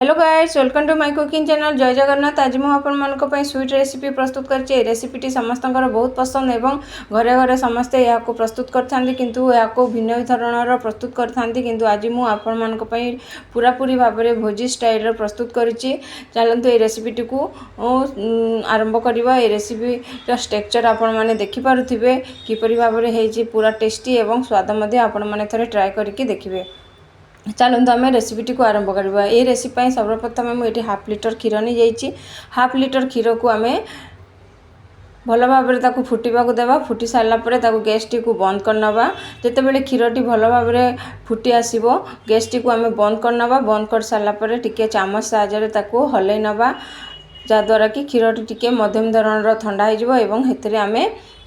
Hello guys, welcome to my cooking channel जय जगन्नाथ। आज मुझे स्वीट रेसिपी प्रस्तुत कर रेसिपीटी समस्त बहुत पसंद एवं घरे घरे समस्ते या प्रस्तुत करते किंतु या भिन्न धरणर प्रस्तुत करते किंतु आज मुझे पूरा पूरी भाव में भोजी स्टाइल प्रस्तुत करुच्ची। चलतु ये रेसिपीटी को आरंभ करवा। ये रेसिपी टेक्सचर आपण मैंने देखिपे किपरि भाव में पूरा टेस्टी एवं स्वाद आपण मैंने थे ट्राए करके देखिए। चलते आम रेसिपीटी को आरंभ करवा। ये रेसिपी सर्वप्रथम मुझे हाफ लिटर क्षीर नहीं जाइए। हाफ लिटर क्षीर को आम भल भाव में फुटा देवा। फुटी सारापर गैस टी को बंद करनवा। जिते बड़े क्षीरटी भल भाव में फुटी आसो गैस टी को आम बंद करनवा। बंद कर सारापर टिके चामच साहाय्य हल्ले नवा जहाद्वारा कि क्षीरटी टिके मध्यम धरणर ठंडा होते आम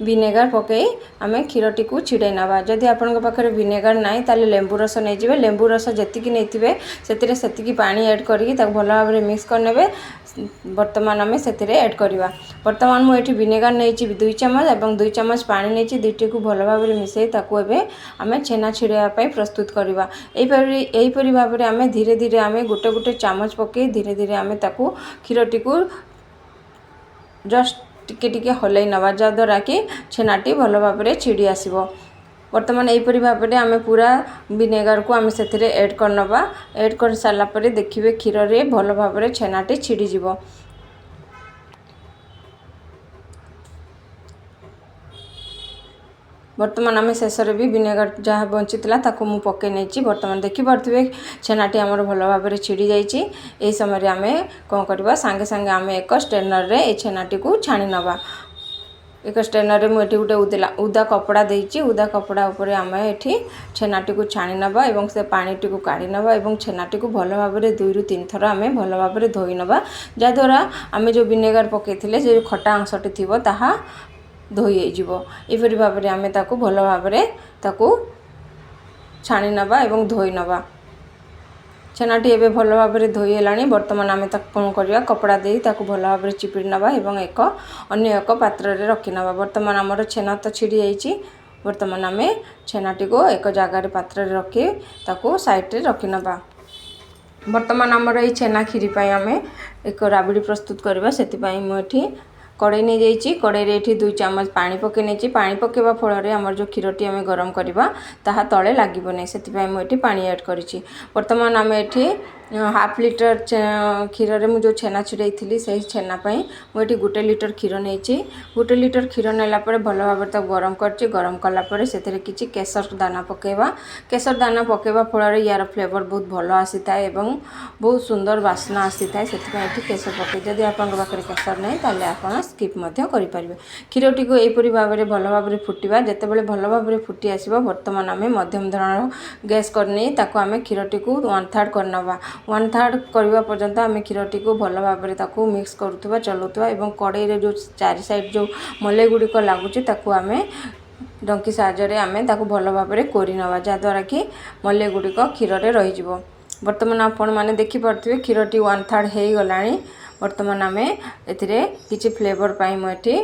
विनेगार पकई आम क्षीरटी को छिड़े नवा। जदि आपण पाखे विनेगार ना ताले लेंबू रस नहीं जाए। लेंबू रस जी नहीं से पानी ऐड करके भल भाव में मिक्स करने। बर्तमान आम से ऐड करवा। बर्तमान मुझे विनेगार नहीं 2 चामच और 2 चामच पानी नहीं दुईटी को भल भाव में मिसई आम छेना छिड़ाई प्रस्तुत करवा। यहीपरि भाव में आम धीरे धीरे आम गोटे गोटे चामच पकई धीरे धीरे आम क्षीरटी को जस्ट टिके टिके हल्ले नवा जहाद्वारा कि छेनाटी भल भाव में छिड़ी आसो। बर्तमान यहीपरि भाव में आम पूरा विनेगार को आम से ऐड करनवा। ऐड कर सारापर देखिए क्षीर रे भल भाव में छेनाटी छिड़ीज। बर्तमान आम शेष भी विनेगार जहाँ बची मुझे पकई नहीं। बर्तमान देखिपे छेनाटी आमर भल भाव में छिड़ी जाइए। यही समय आम कौन करवा सांगे सांगे आम एक स्ट्रेनर रे ए छेनाटी को छाणी नवा। एक स्ट्रेनर रे मुझे गोटे उदा कपड़ा देती। उदा कपड़ा उपर आम ये छेनाटी को छाणी नवा और से पानीटी को काढ़ी नवा और छेनाटी को भल भाव में 2 ରୁ 3 थर आम भल भाव में धोई नवा जहाद्वारा आम जो विनेगार पकई जो खटा अंशटी थी ताहा धोई होपरि भाव में आम भल भाव में छाणी नवा और धोई नवा। छेनाटी एवं भल भाव में धोई है। बर्तमान आम कौन करवा कपड़ा दे भल भाव में चिपिड़ नवा और अन्य एक पात्र रे रखी नवा। बर्तमान आमर छेना तो छिड़ी जाइए। बर्तमान आम छेनाटी को एक जगार पात्र रे रखी साइड रे रखी नवा। बर्तमान आमर ये छेना क्षीरी आम एक राबिड़ी प्रस्तुत करवा। से मुझे कड़े नहीं जाइए। कड़े रे 2 चामच पानी पकई नहीं। पानी पकेवा फल आमर जो क्षीरटी आम गरम करवा ताहा तले लगे नहीं से मुझे पानी ऐड करी। बर्तमान आम ये हाफ लिटर क्षीर रे मुझे छेना छिड़ाई थी से छेनापी मुझे 1 लिटर क्षीर नहीं। 1 लिटर क्षीर नेलापर भल भाव में गरम कर गरम कलापर से किसी केसर दाना पकेवा। केसर दाना पकेवा फल यार फ्लेवर बहुत भल आसी थाए और बहुत सुंदर बास्ना आसी थाए। से केसर पकई जदि आपके केसर नहीं ताले आप स्किप करें। क्षीरटी को यहीपरि भाव में भल भाव में फुटा जिते बड़े भल भाव में फुटी आसो। बर्तमान आम मध्यम धरण गैस करनी आम क्षीरटी को 1/3 करनवा। 1/3 करने पर्यंत आम क्षीरटी को भल भाव में मिक्स करुवा चलाउवा और कड़े रे जो 4 साइड जो मले गुड़िक लगुच आम डंकी साहाय्य आम भल भाव में कोरी नवा जहाद्वारा कि मले गुड़िक क्षीर रे रही। बर्तमान आपण मैंने देखिपे क्षीरटी 1/3 हो गला। बर्तमान आम ए किसी फ्लेवर पाई मुझे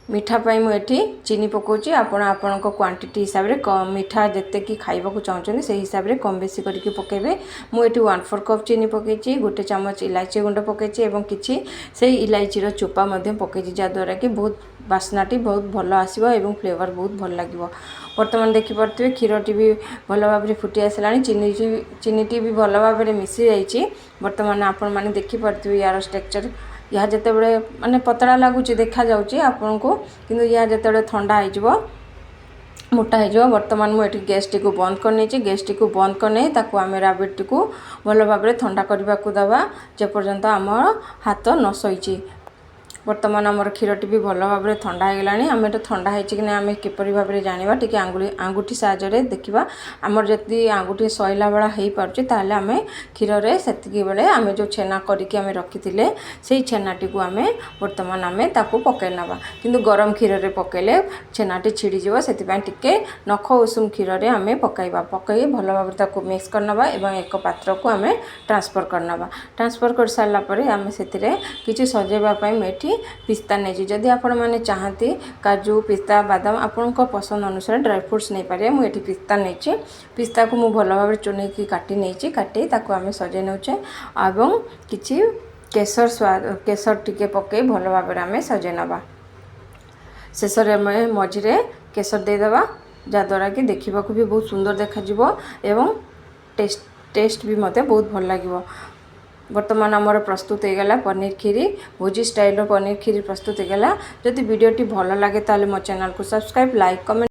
मीठा पाई मुझे चीनी पकाउची। आपण क्वांटिटी हिसाब से मीठा जिते कि खाइबा चाहते से हिसाब से कम बेसी करके पकेबे। मुझे 1/4 कप चीनी पकई 1 चामच इलायची गुंड पकई और किसी से इलायचीर चोपा पकई जहाद्वारा कि बहुत बास्नाटी बहुत भल आसो और फ्लेवर बहुत भल लगे। बर्तमान देखिपे क्षीरटी भी भल भाव में फुटी आसला। चीनीटी भी भल भाव में मिसी जाइए। बर्तमान आपण मैंने देखिपे यार टेक्सचर यह जिते बड़े माने पतला लगुच देखा जाऊँगी आपन को किंतु यह जिते ठंडा हो मोटा हो। बर्तमान मुझे गैस टी को बंद करनी। गैस टी को बंद करने आम राबिड़ी को भल भाव में ठंडा करने को देवा जेपर्यंत आम हाथ न सही। बर्तमान आमर क्षीरटी भी भल भाव में ठंडा हो गला। आम ये ठंडा होगी ना आम किपरि भाव में जाना टी आंगुठी साहाय्य देखा आमर जदि आंगुठी सैला बेला हो पार्टी ताल आम क्षीर रे सेतिकी बेले आम जो छेना करके आम रखी से छेनाटी को आम बर्तमान आम पकई नवा। किंतु गरम क्षीर रे पकईले छेनाटी छिड़ीज से टिके नख उषुम क्षीर रे आम पकईवा। पकई भल भाव में मिक्स करनवा और एक पात्र को आम ट्रांसफर करनवा। ट्रांसफर कर सारापर आम से किसी सजेवाई मुझे पिस्ता नहीं जदि आपण मैंने चाहती काजू पिस्ता बादाम आपण पसंद अनुसार ड्राई फ्रूट्स नहीं पारे मुझे पिस्ता नहीं पिस्ता को मुझे भल भाव चुने काटी नहीं काटी ताको आम सजे नौचे और किसी केसर स्वाद केसर टिके पकई भल भाव आम सजे नवा शेष में मझे केसर देदेबा जहाँद्वारा कि देखा भी बहुत सुंदर देखा एवं टेस्ट भी मत बहुत भल लगे। बर्तमान आमर प्रस्तुत हो गला पनीर खीरी भोजी स्टाइल पनीर खीरी प्रस्तुत हो गला। जदि वीडियोटी भल लगे ताले मो चैनल को सब्सक्राइब लाइक कमेंट